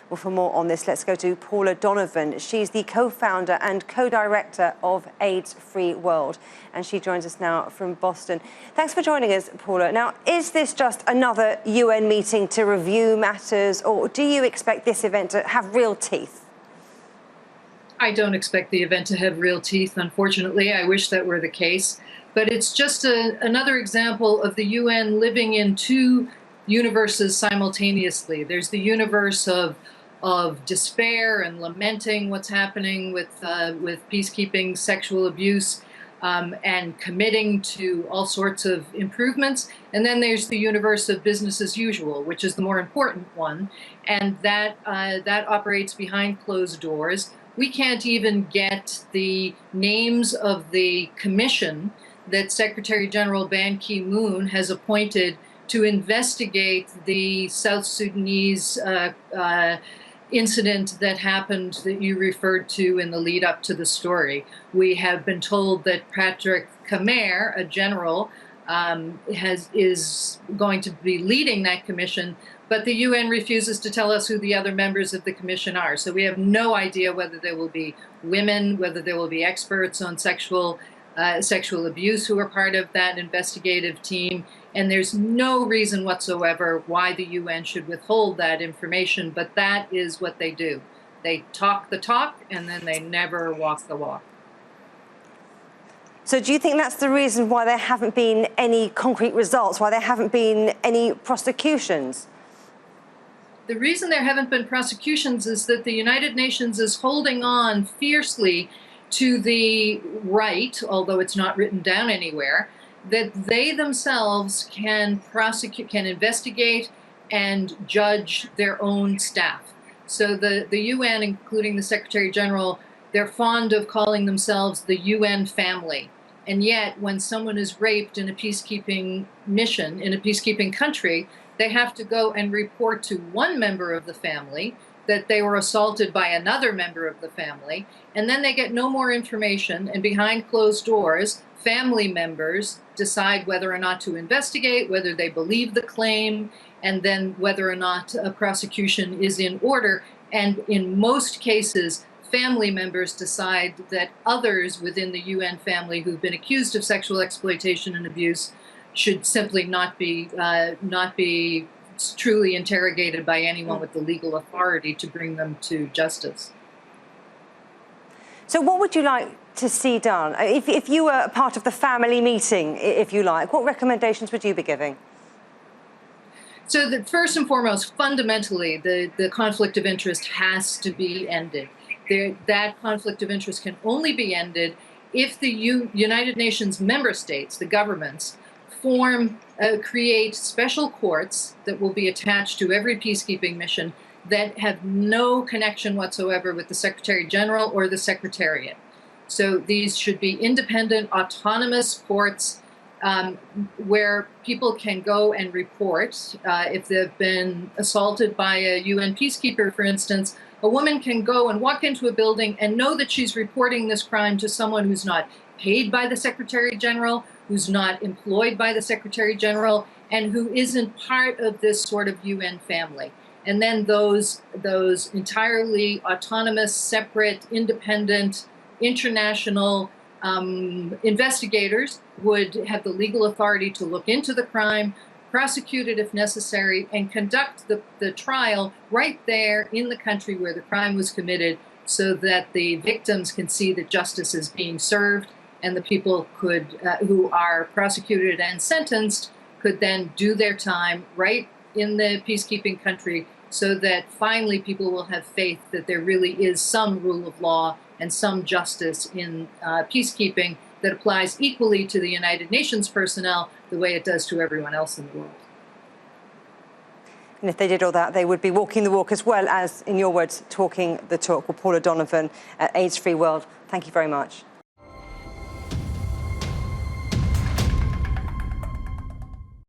Well, for more on this, let's go to Paula Donovan. She's the co-founder and co-director of AIDS Free World, and she joins us now from Boston. Thanks for joining us, Paula. Now, is this just another UN meeting to review matters, or do you expect this event to have real teeth? I don't expect the event to have real teeth, unfortunately. I wish that were the case. But it's just another example of the UN living in two universes simultaneously. There's the universe of despair and lamenting what's happening with peacekeeping, sexual abuse, and committing to all sorts of improvements. And then there's the universe of business as usual, which is the more important one. And that operates behind closed doors. We can't even get the names of the commission that Secretary General Ban Ki-moon has appointed to investigate the South Sudanese incident that happened that you referred to in the lead up to the story. We have been told that Patrick Kamer, a general, is going to be leading that commission, but the UN refuses to tell us who the other members of the commission are. So we have no idea whether there will be women, whether there will be experts on sexual abuse who are part of that investigative team. And there's no reason whatsoever why the UN should withhold that information, but that is what they do. They talk the talk and then they never walk the walk. So do you think that's the reason why there haven't been any concrete results, why there haven't been any prosecutions? The reason there haven't been prosecutions is that the United Nations is holding on fiercely to the right, although it's not written down anywhere, that they themselves can prosecute, can investigate and judge their own staff. So the UN, including the Secretary General, they're fond of calling themselves the UN family. And yet, when someone is raped in a peacekeeping mission, in a peacekeeping country, they have to go and report to one member of the family that they were assaulted by another member of the family, and then they get no more information, and behind closed doors, family members decide whether or not to investigate, whether they believe the claim, and then whether or not a prosecution is in order. And in most cases, family members decide that others within the UN family who've been accused of sexual exploitation and abuse should simply not be truly interrogated by anyone with the legal authority to bring them to justice. So what would you like to see done? If you were part of the family meeting, if you like, what recommendations would you be giving? So first and foremost, fundamentally, the conflict of interest has to be ended. That conflict of interest can only be ended if the United Nations member states, the governments, create special courts that will be attached to every peacekeeping mission that have no connection whatsoever with the Secretary General or the Secretariat. So these should be independent, autonomous courts where people can go and report. If they've been assaulted by a UN peacekeeper, for instance, a woman can go and walk into a building and know that she's reporting this crime to someone who's not paid by the Secretary General, who's not employed by the Secretary General, and who isn't part of this sort of UN family. And then those entirely autonomous, separate, independent, international investigators would have the legal authority to look into the crime, prosecute it if necessary, and conduct the trial right there in the country where the crime was committed, so that the victims can see that justice is being served, and the people who are prosecuted and sentenced could then do their time right in the peacekeeping country, so that finally people will have faith that there really is some rule of law and some justice in peacekeeping that applies equally to the United Nations personnel the way it does to everyone else in the world. And if they did all that, they would be walking the walk as well as, in your words, talking the talk. Well, Paula Donovan at AIDS Free World, thank you very much.